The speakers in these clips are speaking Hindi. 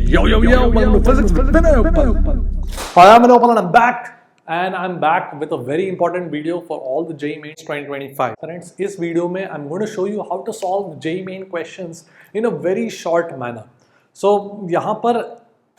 Yo, welcome to Physics with Vinay Uppal. Hi, I'm Vinay Uppal and I'm back. And I'm back with a very important video for all the JEE Mains 2025. Friends, इस वीडियो में I'm going to show you how to solve JEE Main questions in a very short manner. So यहाँ पर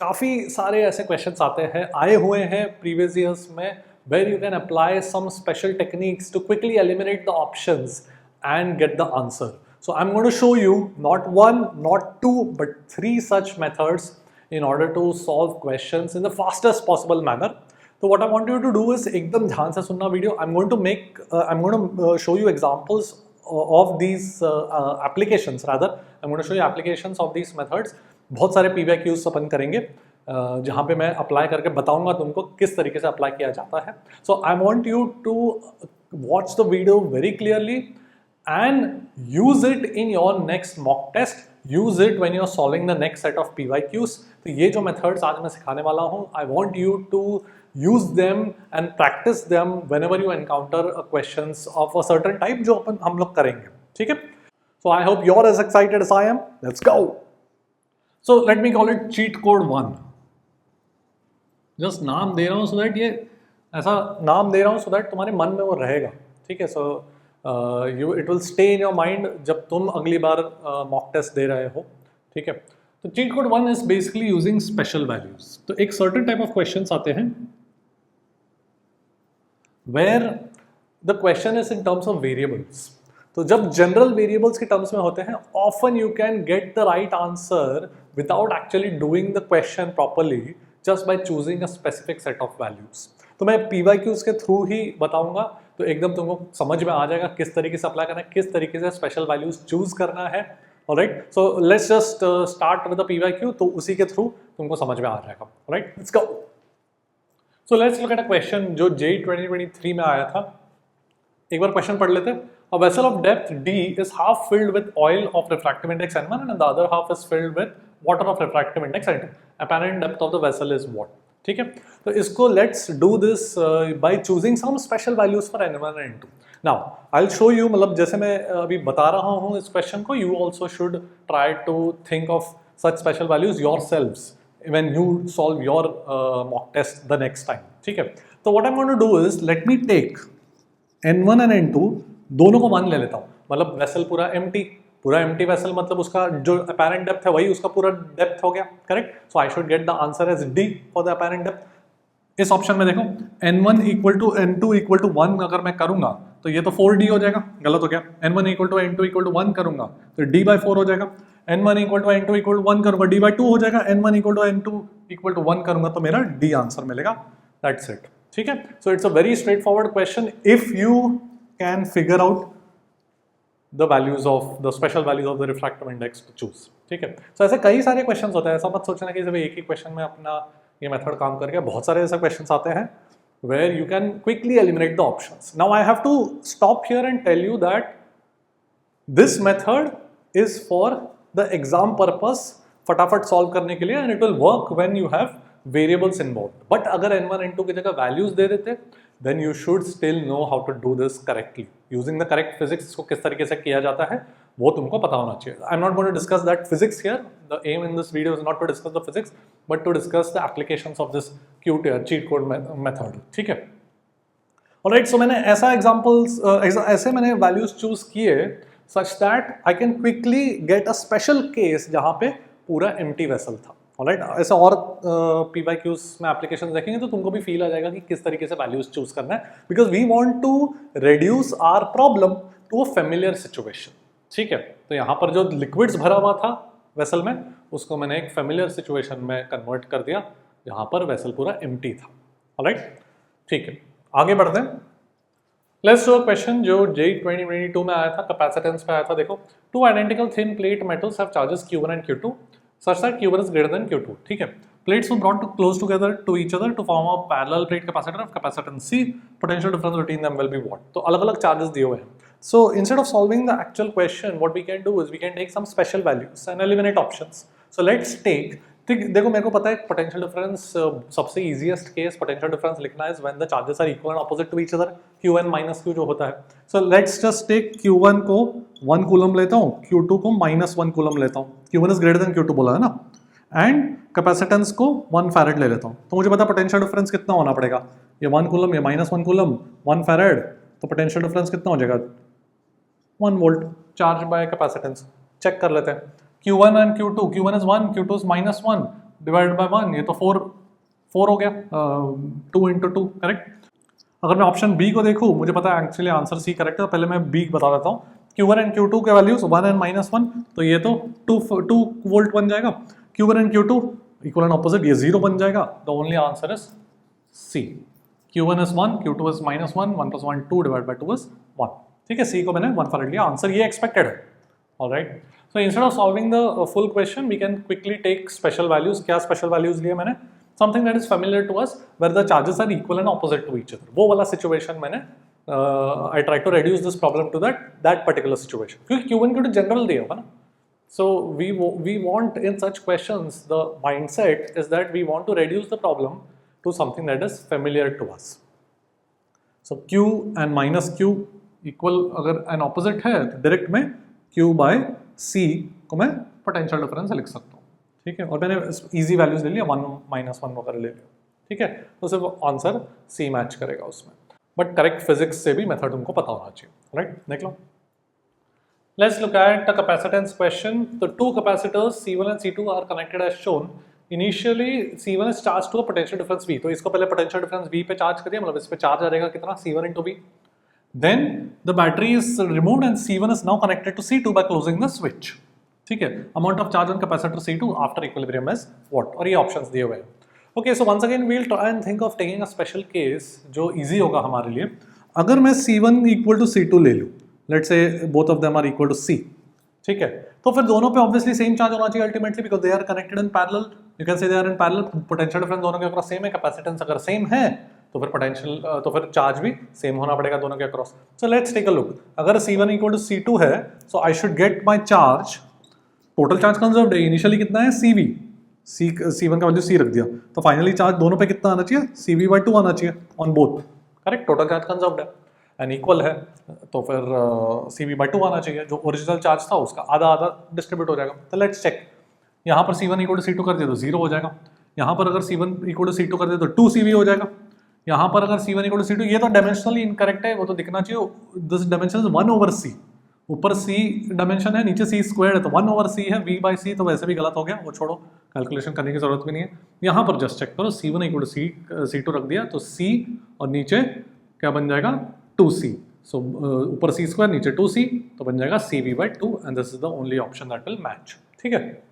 काफ़ी सारे ऐसे questions आए हुए हैं previous years में where you can apply some special techniques to quickly eliminate the options and get the answer. So I'm going to show you not one, not two, but three such methods in order to solve questions in the fastest possible manner. So what I want you to do is एकदम ध्यान से सुनना video. I'm going to show you examples of these applications. Rather, I'm going to show you applications of these methods. बहुत सारे PYQs अपन करेंगे जहाँ पे मैं अप्लाई करके बताऊंगा तुमको किस तरीके से अप्लाई किया जाता है. So I want you to watch the video very clearly and use it in your next mock test. Use it when you're solving the next set of PYQs. तो ये जो methods आज मैं सिखाने वाला हूँ, I want you to use them and practice them whenever you encounter questions of a certain type जो हम लोग करेंगे, ठीक है? So I hope you're as excited as I am. Let's go. So let me call it cheat code 1. Just नाम दे रहा हूँ so that ये ऐसा नाम दे रहा हूँ so that तुम्हारे मन में वो रहेगा, ठीक है? So it will stay in your mind जब तुम अगली बार mock test दे रहे हो, ठीक है? तो cheat code 1 is basically using special values. तो एक certain type of questions आते हैं where the question is in terms of variables. तो जब general variables के terms में होते हैं, often you can get the right answer without actually doing the question properly just by choosing a specific set of values. तो मैं PYQs के थ्रू ही बताऊंगा तो एकदम तुमको समझ में आ जाएगा किस तरीके से अप्लाई करना है, किस तरीके से स्पेशल वैल्यूज चूज करना है. Alright, so let's just start with the PYQ. तो उसी के थ्रू तुमको समझ में आ जाएगा. Alright, let's go. So let's look at a question जो JEE 2023 में आया था. एक बार क्वेश्चन पढ़ लेते हैं. A vessel of depth D is half filled with oil of refractive index N1 and the other half is filled with water of refractive index N2. Apparent depth of the vessel is what? ठीक है, तो इसको let's do this by choosing some special values for N1 and N2. Now I will show you, मतलब जैसे मैं अभी बता रहा हूँ इस क्वेश्चन को, you also should try to think of such special values yourselves when you solve your mock test the next time, ठीक है? तो what I am going to do is let me take N1 and N2 दोनों को 1 ले लेता हूँ. मतलब वेसल पूरा एम्प्टी वेसल, मतलब उसका जो अपेरेंट डेप्थ है वही उसका पूरा डेप्थ हो गया, correct? So I should get the answer as D for the apparent depth. इस ऑप्शन में देखो N1 equal to N2 equal to 1 अगर मैं करूंगा तो ये तो 4D हो जाएगा, गलत हो गया. N1 equal to N2 equal to 1 करूंगा तो D/4 हो जाएगा. N1 equal to N2 equal to 1 करूंगा D/2 हो जाएगा. N1 equal to N2 equal to 1 करूंगा तो मेरा D आंसर मिलेगा. दैट्स इट, ठीक है? So it's a very straight forward question if you can figure out the values of the special values of the refractive index to choose, ठीक है? So ऐसे कई सारे क्वेश्चंस होते हैं. ऐसा मत सोचना कि सिर्फ एक ही क्वेश्चन में अपना ये मेथड काम करके, बहुत सारे ऐसे क्वेश्चंस आते हैं where you can quickly eliminate the options. Now I have to stop here and tell you that this method is for the exam purpose, फटाफट solve करने के लिए, and it will work when you have variables involved. But अगर N1 N2 की जगह values दे देते then you should still know how to do this correctly using the correct physics. इसको किस तरीके से किया जाता है वो तुमको पता होना चाहिए. I'm not going to discuss that physics here. The aim in this video is not to discuss the physics but to discuss the applications of this cute cheat code method, ठीक है? Alright, so मैंने ऐसा examples ऐसे मैंने values choose किए such that I can quickly get a special case जहाँ पे पूरा empty vessel था. ऑलराइट, ऐसे और PYQs में एप्लीकेशन देखेंगे तो तुमको भी फील आ जाएगा कि किस तरीके से वैल्यूज चूज करना है, because we want to reduce our problem to a familiar situation, ठीक है? तो यहाँ पर जो लिक्विड्स भरा हुआ था वेसल में उसको मैंने एक फेमिलियर सिचुएशन में कन्वर्ट कर दिया जहाँ पर वेसल पूरा एम्प्टी था. ऑलराइट, ठीक है, आगे बढ़ते हैं. लेट्स डू अ क्वेश्चन जो JEE 2022 में आया था, कैपेसिटेंस पे आया था. देखो, two identical thin plate metals have charges Q1 and Q2 such that Q1 is greater than Q2, ठीक है? Plates were brought close together to each other to form a parallel plate capacitor of capacitance C. Potential difference between them will be what? तो अलग-अलग charges दिए हुए हैं. So instead of solving the actual question, what we can do is we can take some special values and eliminate options. So let's take देखो मेरे को पता है पोटेंशियल डिफरेंस सबसे इजीएस्ट केस पोटेंशियल डिफरेंस लिखना है when the charges are equal and opposite to each other, Q1 minus Q जो होता है. So let's just take Q1 को 1 कूलम लेता हूँ, Q2 को -1 कूलम लेता हूँ. Q1 is greater than Q2 बोला है ना, एंड कैपेसिटेंस को 1 फैरेड ले लेता हूँ, तो मुझे पता पोटेंशियल डिफरेंस कितना होना पड़ेगा, ये 1 कूलम, ये -1 कूलम, 1 फैरेड, तो पोटेंशियल डिफरेंस कितना हो जाएगा 1 volt charge by capacitance. Check कर लेते हैं Q1 and Q2, Q1 is 1, Q2 is -1 divide by 1, ये तो 4 हो गया, 2 into 2 करेक्ट। अगर मैं ऑप्शन बी को देखूँ, मुझे पता है एक्चुअली आंसर सी करेक्ट है, तो पहले मैं बी बता देता हूँ। Q1 एंड Q2 के वैल्यूज 1 एंड -1, तो ये तो 2 वोल्ट बन जाएगा। Q1 and Q2 equal and opposite, ये 0 बन जाएगा। The only answer is C. Q1 is 1, Q2 is -1, 1 + 1 2 divide by 2 is 1। ठीक है, सी को मैंने 1 फैरेड लिया, आंसर ये एक्सपेक्टेड है। Alright, so instead of solving the full question we can quickly take special values. क्या स्पेशल वैल्यूज लिए मैंने? Something that is familiar to us where the charges are equal and opposite to each other. वो वाला सिचुएशन मैंने I try to reduce this problem to that particular situation, क्योंकि Q1 Q2 जनरल दिया होगा ना। So we want in such questions, the mindset is that we want to reduce the problem to something that is familiar to us. So Q and minus Q equal अगर an opposite है तो डायरेक्ट में Q by C को मैं पोटेंशियल डिफरेंस लिख सकता हूँ। ठीक है, और मैंने इजी वैल्यूज ले लिया, 1 -1 वगैरह ले लिया। ठीक है, तो सिर्फ आंसर C मैच करेगा उसमें, बट करेक्ट फिजिक्स से भी मेथड उनको पता होना चाहिए। राइट, देख लो। Let's look at a capacitance question. The two capacitors C1 and C2 are connected as shown. Initially C1 is charged to a potential difference V. तो इसको पहले potential difference V पे चार्ज करिए, मतलब इस पे चार्ज आ जाएगा कितना, C1 into V. Then the battery is removed and C1 is now connected to C2 by closing the switch. ठीक है, amount of charge on capacitor C2 after equilibrium is what? और ये options दिए हुए हैं। Okay, so once again we'll try and think of taking a special case जो easy होगा हमारे लिए। अगर मैं C1 equal to C2 ले लूँ, let's say both of them are equal to C, ठीक है, तो फिर दोनों पे obviously same charge होना चाहिए ultimately because they are connected in parallel. You can say they are in parallel. Potential difference दोनों के अक्रॉस सेम है, कैपेसिटेंस अगर सेम है तो फिर पोटेंशियल तो फिर चार्ज भी सेम होना पड़ेगा दोनों के across. So let's take a look. अगर C1 equal to C2 है, so I should get my charge, total charge conserved है, इनिशियली कितना है CV, C1 का वैल्यू C रख दिया, तो फाइनली चार्ज दोनों पे कितना आना चाहिए, CV/2 आना चाहिए on both. Correct, total charge conserved है एंड इक्वल है, तो फिर CV/2 आना चाहिए, जो ओरिजिनल चार्ज था उसका आधा आधा डिस्ट्रीब्यूट हो जाएगा। तो लेट्स चेक, यहाँ पर C1 equal to C2 कर दिया तो 0 हो जाएगा, यहाँ पर अगर C1 equal to C2 कर दिया तो 2CV हो जाएगा, यहाँ पर अगर C1 equal to C2, ये तो डायमेंशनली इनकरेक्ट है, वो तो दिखना चाहिए, दिस डायमेंशन इज 1/C, ऊपर C डायमेंशन है, नीचे C² है, तो 1/C है, V/C तो वैसे भी गलत हो गया, वो छोड़ो, कैलकुलेशन करने की जरूरत भी नहीं है। यहाँ पर जस्ट चेक करो, C1 equal to C2 रख दिया तो C और नीचे क्या बन जाएगा 2C, सो ऊपर C² नीचे 2C, तो बन जाएगा CV/2 and this is the only option that will match. ठीक है,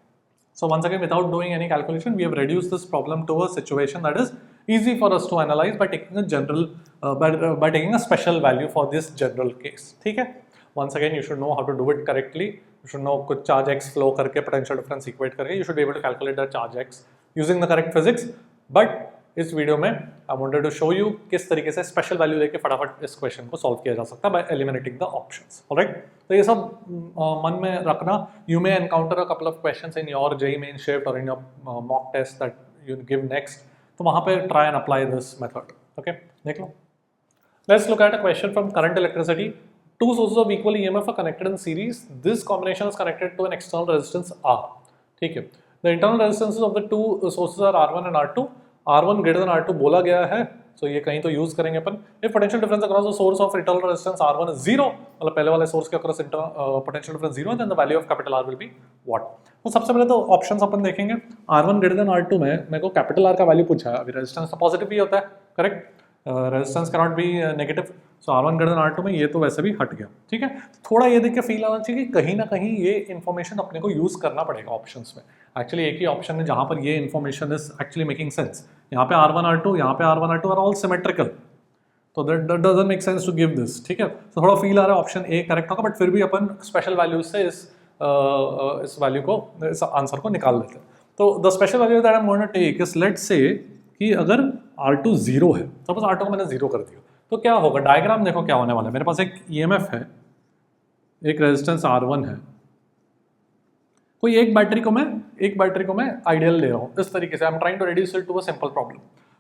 so once again without doing any calculation we have reduced this problem to a situation that is easy for us to analyze by taking a general by taking a special value for this general case. ठीक है, once again you should know how to do it correctly. You should know कुछ charge x flow करके potential difference equate करके you should be able to calculate the charge x using the correct physics. But इस वीडियो में I wanted to show you किस तरीके से स्पेशल वैल्यू लेके फटाफट इस क्वेश्चन को सॉल्व किया जा सकता है by eliminating the options. Alright, तो ये सब मन में रखना। You may encounter a couple of questions in your JEE main shift और in your mock test that you give next, तो वहाँ पे try and apply this method. Okay, देख लो। Let's look at a question from current electricity. Two sources of equal EMF are connected in series. This combination is connected to an external resistance R. ठीक है, the internal resistances of the two sources are R1 and R2. R1 greater than R2 बोला गया है, so ये कहीं तो यूज करेंगे अपन। If potential difference across the source of internal resistance R1 is 0, मतलब पहले वाले सोर्स के अक्रॉस potential difference 0 है, then the value of capital R will be what? तो सबसे पहले तो ऑप्शंस अपन देखेंगे। R1 greater than R2 में मेरे को कैपिटल R का वैल्यू पूछा है, अभी रेजिस्टेंस तो पॉजिटिव भी होता है, correct, resistance can not be negative, so R1 greater than R2 में ये तो वैसे भी हट गया। ठीक है, थोड़ा ये देख के फील आना चाहिए कि कहीं ना कहीं ये इन्फॉर्मेशन अपने को यूज करना पड़ेगा ऑप्शंस में। एक्चुअली एक ही ऑप्शन है जहां पर ये information is actually making sense. यहाँ पे R1 R2, यहाँ पे R1 R2 are all symmetrical, तो that doesn't make sense to give this. ठीक है, तो थोड़ा फील आ रहा है ऑप्शन ए करेक्ट होगा, बट फिर भी अपन स्पेशल वैल्यू से इस वैल्यू को, इस आंसर को निकाल लेते हैं। तो the special value that I am going to take is, let's say कि अगर R2 0 है, सपोज R2 को मैंने 0 कर दिया, तो क्या होगा, डायग्राम देखो क्या होने वाला है। मेरे पास एक EMF है, एक रेजिस्टेंस R1 है, कोई एक बैटरी को मैं आइडियल ले रहा हूँ इस तरीके से, I am trying to reduce it to a simple problem.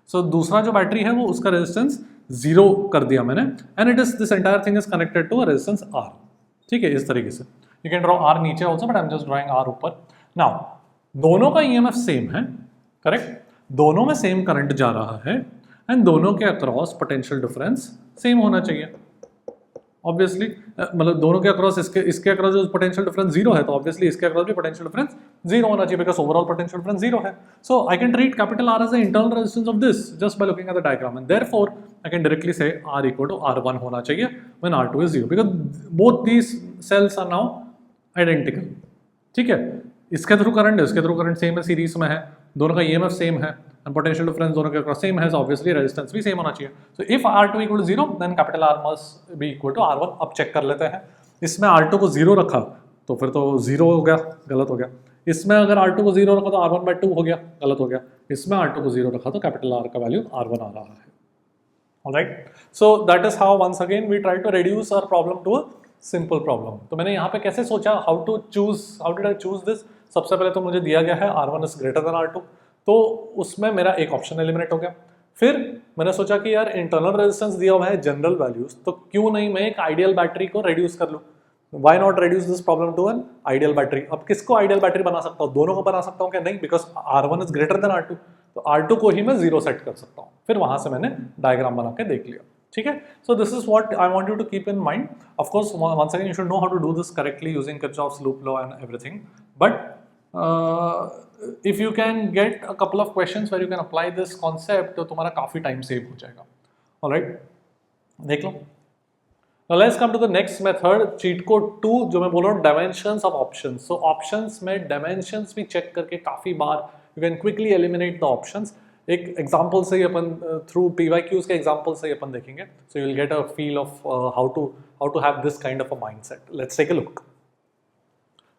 So दूसरा जो बैटरी है वो उसका रेजिस्टेंस 0 कर दिया मैंने, and it is this entire thing is connected to a resistance R। ठीक है, इस तरीके से यू कैन ड्रॉ R नीचे also, but I am just drawing R ऊपर। नाउ दोनों का ईएमएफ सेम है, करेक्ट, दोनों में सेम करंट जा रहा है एंड दोनों के अक्रॉस पोटेंशियल डिफरेंस सेम होना चाहिए ऑब्वियसली। मतलब दोनों के अक्रॉस इसके अक्रॉस जो पोटेंशियल डिफरेंस जीरो है तो ऑब्वियसली इसके अक्रॉस भी पोटेंशियल डिफरेंस जीरो होना चाहिए because overall potential difference zero है। So I can treat capital R as the internal resistance of this just by looking at the diagram and therefore I can directly say R equal to R1 होना चाहिए when R2 is zero because both these cells are now identical. ठीक है, इसके थ्रू करंट है, उसके थ्रू करंट सेम है, सीरीज में है, दोनों का ईएमएफ सेम है and potential difference दोनों के अक्रॉस सेम है, so obviously resistance भी सेम होना चाहिए। so if R2 equal to 0 then capital R must be equal to R1। अब चेक कर लेते हैं, इसमें R2 को 0 रखा तो फिर तो 0 हो गया, गलत हो गया। इसमें अगर R2 को 0 रखा तो R1/2 हो गया, गलत हो गया। इसमें R2 को 0 रखा तो कैपिटल R का वैल्यू R1 आ रहा है। alright, so that is how once again we try to reduce our problem to a simple problem। तो मैंने यहाँ पे कैसे सोचा how did I choose this। सबसे पहले तो मुझे दिया गया है R1 is greater than R2, तो उसमें मेरा एक ऑप्शन एलिमिनेट हो गया। फिर मैंने सोचा कि यार इंटरनल रेजिस्टेंस दिया हुआ है जनरल वैल्यूज, तो क्यों नहीं मैं एक आइडियल बैटरी को रिड्यूस कर लूँ। Why not reduce this problem to an ideal battery. अब किसको आइडियल बैटरी बना सकता हूँ, दोनों को बना सकता हूँ क्या, नहीं, because R1 is greater than R2, तो R2 को ही मैं 0 सेट कर सकता हूँ। फिर वहां से मैंने डायग्राम बना के देख लिया। ठीक है, so this is what I want you to keep in mind. Of course once again you should know how to do this correctly using Kirchhoff's loop law and everything, but if you can get a couple of questions where you can apply this concept तो तुम्हारा काफी टाइम सेव हो जाएगा। alright, देख लो। now let's come to the next method, cheat code 2, जो मैं बोल रहा हूँ dimensions of options। so options में dimensions भी चेक करके काफी बार you can quickly eliminate the options। एक एग्जाम्पल से ही अपन थ्रू PYQs के एग्जाम्पल से ही अपन देखेंगे, so you'll get a feel of how to have this kind of a mindset। let's take a look।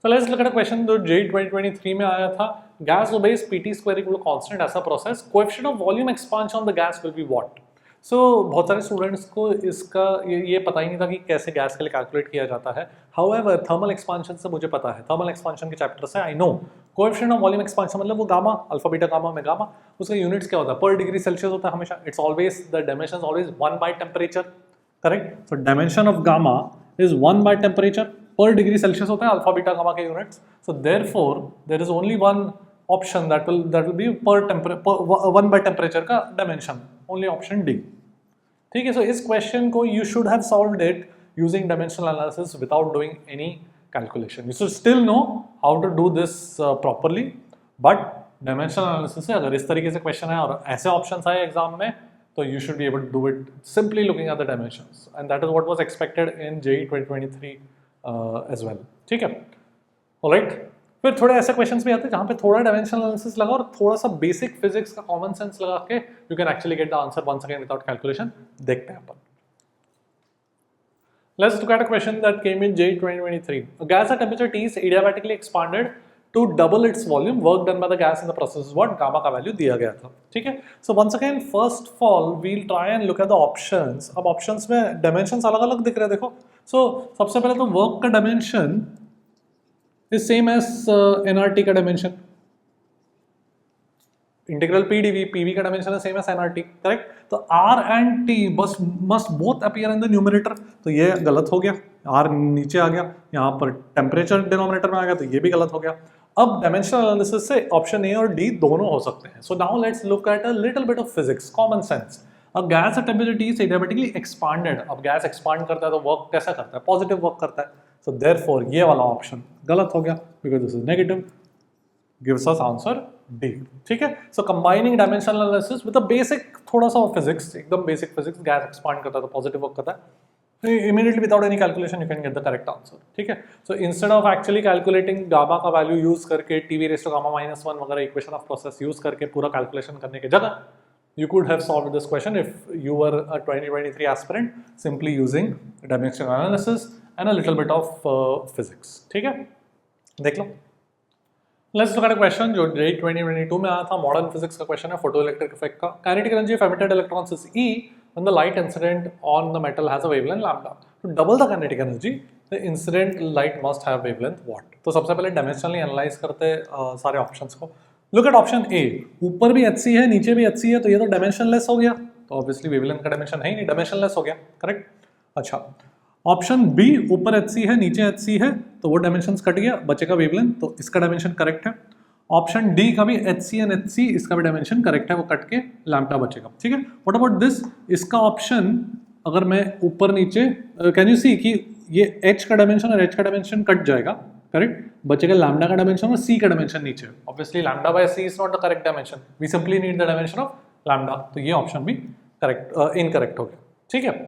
So let's look at a question जो JEE 2023 में आया था, gas obeys PT square equal to constant ऐसा process, coefficient of volume expansion of the gas will be what। so बहुत सारे स्टूडेंट्स को इसका ये पता ही नहीं था कि कैसे गैस के लिए कैलकुलेट किया जाता है। however थर्मल एक्सपांशन से मुझे पता है, थर्मल एक्सपांशन के चैप्टर से I know coefficient of volume expansion मतलब वो गामा, अल्फा बीटा गामा में गामा, उसका यूनिट्स क्या होता है, पर डिग्री सेल्सियस होता है हमेशा। It's always the dimension always 1 by temperature, correct. So dimension of gamma is 1 by temperature, per degree Celsius होता है अल्फा बीटा गामा के units. So therefore there is only one option that will be per 1 by temperature का डायमेंशन, ओनली ऑप्शन डी। ठीक है, सो इस क्वेश्चन को you should have solved it using dimensional analysis without doing any calculation. You should still know how to do this properly, but dimensional analysis से अगर इस तरीके से क्वेश्चन है और ऐसे ऑप्शंस आए एग्जाम में तो you should be able to do it simply looking at the dimensions, and that is what was expected in JEE 2023 as well। ठीक है, alright। फिर थोड़े ऐसे क्वेश्चंस भी आते हैं जहाँ पे थोड़ा डायमेंशनल एनालिसिस लगा और थोड़ा सा बेसिक फिजिक्स का कॉमन सेंस लगा के you can actually get the answer once again without calculation। देखते हैं अपन। Let's look at a question that came in JEE 2023। A gas at temperature T is adiabatically expanded to double its volume, work done by the gas in the process is what, gamma का वैल्यू दिया गया था। ठीक है, so once again first of all we'll try and look at the options। अब options में dimensions अलग अलग दिख रहे हैं, देखो। so सबसे पहले तो work का dimension is same as nRT का dimension, इंटीग्रल PdV, PV का डायमेंशन है सेम एज nRT, करेक्ट। तो R and T must both appear in the numerator, तो ये गलत हो गया, R नीचे आ गया, यहाँ पर टेम्परेचर डिनोमिनेटर में आ गया, तो ये भी गलत हो गया। अब डायमेंशनल एनालिसिस से ऑप्शन ए और डी दोनों हो सकते हैं। So now let's look at a little bit of physics, common sense. अब gas at temperature T is adiabatically expanded, अब गैस एक्सपांड करता है तो वर्क कैसा करता है, पॉजिटिव वर्क करता है। सो देयरफॉर ये वाला ऑप्शन गलत हो गया because this is negative, gives us answer D. ठीक है, so combining dimensional analysis with the basic थोड़ा सा फिजिक्स, एकदम बेसिक फिजिक्स, गैस एक्सपांड करता है तो पॉजिटिव वर्क करता है, immediately without any calculation you can get the correct answer। ठीक है, so instead of actually calculating gamma का वैल्यू यूज करके TV raised to gamma -1 वगैरह इक्वेशन ऑफ प्रोसेस यूज करके पूरा कैलकुलेशन करने की जगह you could have solved this question if you were a 2023 aspirant simply using dimensional analysis and a little bit of physics। ठीक है, देख लो। Let's look at a question जो JEE 2022 में आया था, मॉडर्न फिजिक्स का क्वेश्चन है, फोटोइलेक्ट्रिक इफेक्ट का। Kinetic energy of emitted electrons is E when the light incident on the metal has a wavelength lambda। To double the kinetic energy, the incident light must have wavelength what। तो सबसे पहले डायमेंशनली एनालाइज करते सारे ऑप्शंस को। लुक एट ऑप्शन ए, ऊपर भी HC है नीचे भी HC है, तो ये तो डायमेंशनलेस हो गया, तो ऑब्वियसली वेवलेंथ का डायमेंशन है ही नहीं, डायमेंशनलेस हो गया, करेक्ट। अच्छा, ऑप्शन बी, ऊपर HC है नीचे HC है, तो वो डायमेंशंस कट गया, बचेगा वेवलेंथ, तो इसका डायमेंशन करेक्ट है। ऑप्शन डी का भी h c and h c इसका भी डायमेंशन करेक्ट है, वो कट के लैम्डा बचेगा, ठीक है। व्हाट अबाउट दिस, इसका ऑप्शन अगर मैं ऊपर नीचे, कैन यू सी कि ये h का डायमेंशन और h का डायमेंशन कट जाएगा, करेक्ट, बचेगा लैम्डा का डायमेंशन और c का डायमेंशन नीचे। Obviously lambda by c is not the correct dimension, we simply need the dimension of lambda, तो ये ऑप्शन भी करेक्ट इनकरेक्ट हो गया, ठीक है।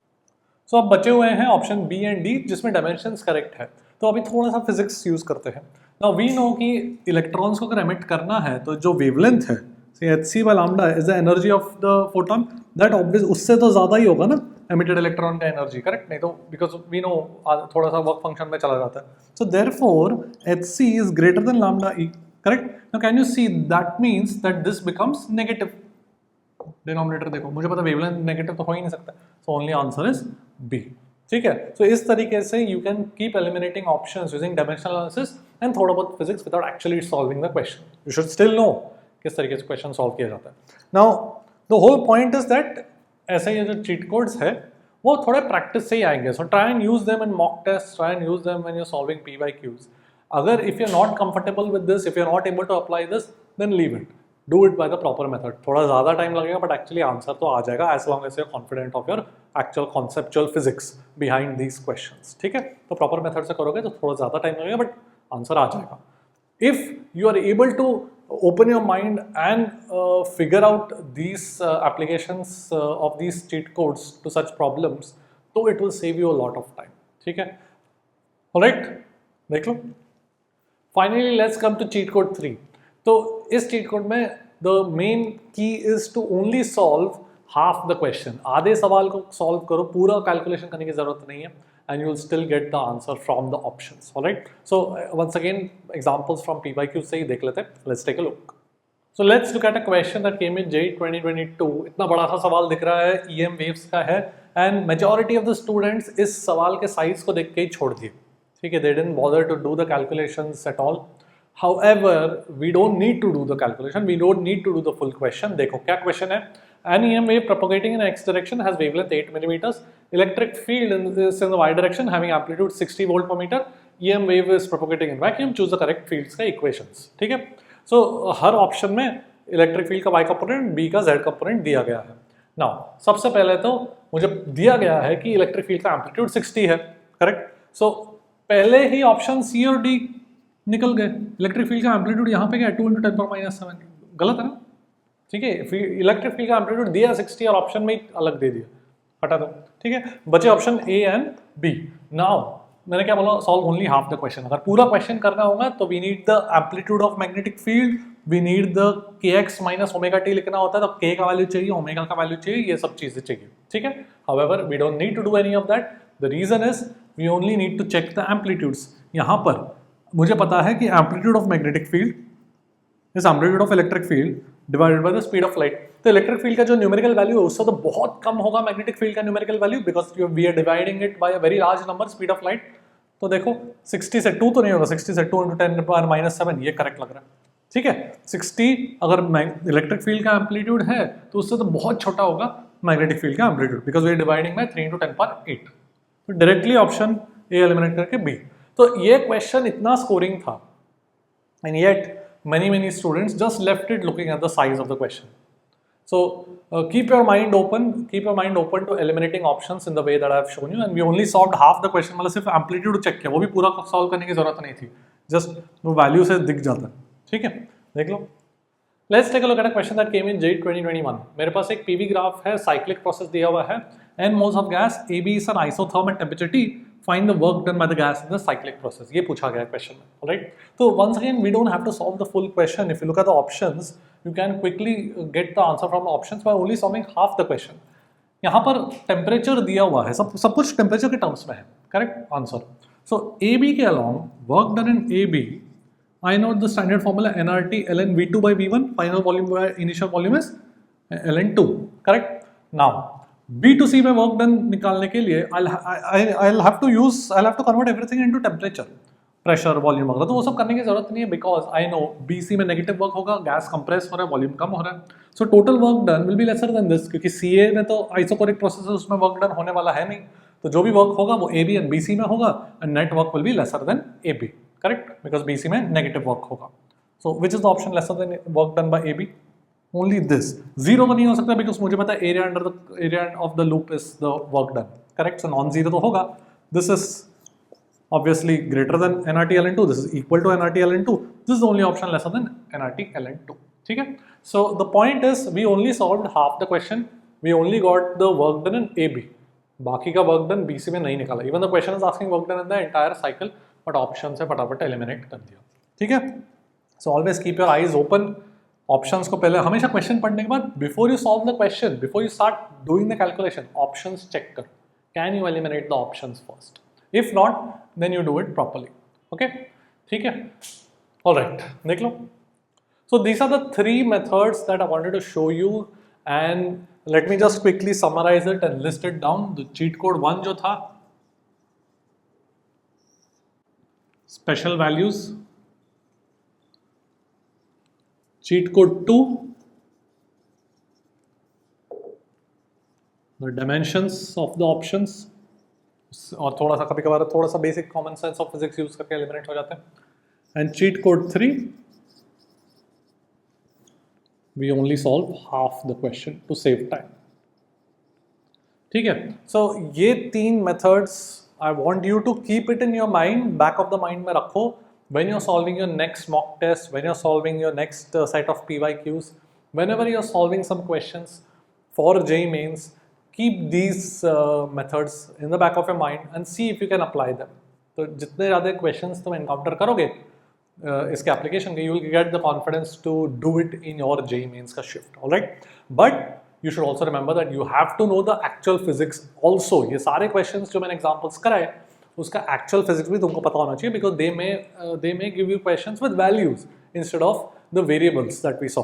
सो अब बचे हुए हैं ऑप्शन बी एंड डी जिसमें डायमेंशंस करेक्ट है। तो अभी थोड़ा सा फिजिक्स यूज करते हैं। नाउ वी नो कि इलेक्ट्रॉन्स को अगर एमिट करना है तो जो वेवलेंथ है, से hc by lambda is the energy of the photon, that obvious उससे तो ज्यादा ही होगा ना एमिटेड इलेक्ट्रॉन का एनर्जी, करेक्ट, नहीं तो बिकॉज वी नो थोड़ा सा वर्क फंक्शन में चला जाता है। So therefore hc is greater than lambda e, correct. Now can you see that means that this becomes negative, denominator देखो, मुझे पता वेवलेंथ नेगेटिव तो हो ही नहीं सकता, so only answer is B, ठीक है। सो इस तरीके से you can keep eliminating options using dimensional analysis and थोड़ा बहुत physics without actually solving the question. You should still know किस तरीके से क्वेश्चन सॉल्व किया जाता है। Now the whole point is that ऐसे ये जो चीट कोड्स है वो थोड़े प्रैक्टिस से ही आएंगे, so try and use them in mock test, try and use them when you are solving PYQs। अगर if you are not comfortable with this, if you are not able to apply this, then leave it, do it by the proper method. थोड़ा ज़्यादा टाइम लगेगा बट एक्चुअली आंसर तो आ जाएगा as long as you are confident of your actual conceptual physics behind these questions, ठीक है। तो प्रॉपर मेथड से करोगे तो थोड़ा ज़्यादा टाइम लगेगा बट आंसर आ जाएगा। If you are able to open your mind and figure out these applications of these cheat codes to such problems, तो it will save you a lot of time, ठीक है। alright, देख लो। Finally let's come to cheat code 3। तो इस cheat code में the main key is to only solve half the question। आधे सवाल को solve करो, पूरा calculation करने की जरूरत नहीं है, and you will still get the answer from the options, alright। So once again examples from PYQ से ही देख लेते हैं, let's take a look। So let's look at a question that came in JEE 2022। इतना बड़ा सा सवाल दिख रहा है, EM waves का है, and majority of the students इस सवाल के साइज को देख के ही छोड़ दिए, ठीक है। They didn't bother to do the calculations at all। However, we don't need to do the calculation, we don't need to do the full question। देखो क्या question है, an EM wave propagating in x direction has wavelength 8 millimeters, electric field is in the y direction having amplitude 60 volt per meter, EM wave is propagating in vacuum, choose the correct fields का equations, ठीक है। So हर ऑप्शन में इलेक्ट्रिक फील्ड का y कंपोनेंट, b का z कंपोनेंट दिया गया है। नाउ सबसे पहले तो मुझे दिया गया है कि इलेक्ट्रिक फील्ड का एम्पलीट्यूड 60 है, करेक्ट। सो पहले ही ऑप्शन सी और डी निकल गए। इलेक्ट्रिक फील्ड का एम्पलीट्यूड यहाँ पे क्या है, 2 × 10⁻⁷, गलत है ना, ठीक है। इलेक्ट्रिक फील्ड का एम्पलीट्यूड दिया 60 और ऑप्शन में अलग दे दिया, हटा दो, ठीक है। बचे option A and B. Now मैंने क्या बोला, solve only half the question. अगर पूरा क्वेश्चन करना होगा तो we need the amplitude of magnetic field, we need the kx minus omega t लिखना होता है, तो k का वैल्यू चाहिए, ओमेगा का वैल्यू चाहिए, ये सब चीजें चाहिए, ठीक है। However we don't need to do any of that, the reason is we only need to check the amplitudes. यहाँ पर मुझे पता है कि amplitude of magnetic field is amplitude of electric field divided by the speed of light. तो इलेक्ट्रिक फील्ड का जो न्यूमेरिकल वैल्यू है उससे तो बहुत कम होगा मैग्नेटिक फील्ड का numerical value, because we are dividing it by a very large number, speed of light. तो देखो 60 से 2 तो नहीं होगा, 60 से 2 × 10⁻⁷, ये करेक्ट लग रहा है, ठीक है। 60 अगर इलेक्ट्रिक फील्ड का एम्पलीट्यूड है तो उससे तो बहुत छोटा होगा मैग्नेटिक फील्ड का amplitude, because we are dividing by 3 × 10⁸। तो डायरेक्टली ऑप्शन ए एलिमिनेट करके बी। तो ये क्वेश्चन इतना स्कोरिंग था, and yet many students just left it looking at the size of the question। So keep your mind open to eliminating options in the way that I have shown you, and we only solved half the question। मतलब सिर्फ एम्पलीट्यूड चेक किया, वो भी पूरा सॉल्व करने की जरूरत नहीं थी, जस्ट वो वैल्यू से दिख जाता है, ठीक है। देख लो, let's take a look at a question that came in JEE 2021। मेरे पास एक PV ग्राफ है, साइक्लिक प्रोसेस दिया हुआ है, n moles of gas, AB is an isotherm at temperature T, find the work done by the gas in the cyclic process। ये पूछा गया क्वेश्चन में, ऑलराइट। तो once again we don't have to solve the full question, if you look at the options you can quickly get the answer from the options by only solving half the question. यहाँ पर टेम्परेचर दिया हुआ है, सब कुछ टेम्परेचर के टर्म्स में है, करेक्ट आंसर। सो AB के along work done in AB, I know the standard formula nRT ln V2 by V1, final volume by initial volume is ln2, correct। Now B to C में वर्क डन निकालने के लिए I'll have to convert everything into temperature, pressure, volume वगैरह, तो वो सब करने की जरूरत नहीं है, बिकॉज आई नो BC में नेगेटिव वर्क होगा, गैस कंप्रेस हो रहा है, वॉल्यूम कम हो रहा है, so total work done will be lesser than this, क्योंकि CA में तो आइसोकोरिक प्रोसेस है, उसमें वर्क डन होने वाला है नहीं, तो जो भी वर्क होगा वो AB एंड BC में होगा, and net work will be lesser than AB, correct, because BC में नेगेटिव वर्क होगा। So which is the option lesser than work done by AB? Only this. Zero तो नहीं हो सकता because मुझे पता है area of the loop is the work done. Correct? So non-zero तो होगा. This is obviously greater than nRT ln2. This is equal to nRT ln2. This is the only option lesser than nRT ln2. ठीक है? So the point is we only solved half the question. We only got the work done in AB. बाकी का work done BC में नहीं निकाला. Even the question is asking work done in the entire cycle, but option से फटाफट eliminate कर दिया. ठीक है? So always keep your eyes open. Options को पहले हमेशा क्वेश्चन पढ़ने के बाद before you solve the question, before you start doing the calculation, options check करो. Can you eliminate the options first? If not then you do it properly. Okay, ठीक है, ऑलराइट, देख लो. So these are the 3 methods that I wanted to show you and let me just quickly summarise it and list it down. The cheat code 1 जो था, special values. cheat code 2, the dimensions of the options, और थोड़ा सा कभी कभार थोड़ा सा basic common sense of physics use करके एलिमिनेट हो जाते हैं. And cheat code 3, we only solve half the question to save time. ठीक है, so ये 3 methods I want you to keep it in your mind, back of the mind में रखो. When you're solving your next mock test, when you're solving your next set of PYQs, whenever you're solving some questions for JEE Mains, keep these methods in the back of your mind and see if you can apply them. तो जितने ज़्यादा questions तुम encounter करोगे इसके application के, you will get the confidence to do it in your JEE Mains का shift. All right, but you should also remember that you have to know the actual physics also. ये सारे questions जो मैंने examples कराए उसका एक्चुअल फिजिक्स भी तुमको पता होना चाहिए, because they may give you questions with values instead of the variables that we saw.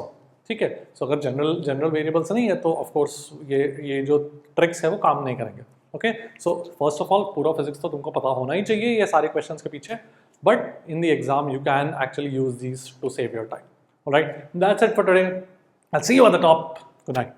ठीक है, सो अगर जनरल वेरिएबल्स नहीं है तो ऑफ कोर्स ये जो ट्रिक्स है वो काम नहीं करेंगे. Okay, so first of all पूरा फिजिक्स तो तुमको पता होना ही चाहिए ये सारे क्वेश्चंस के पीछे, but in the exam you can actually use these two save your time. Alright, that's it for today. I will see you at the top. Good night.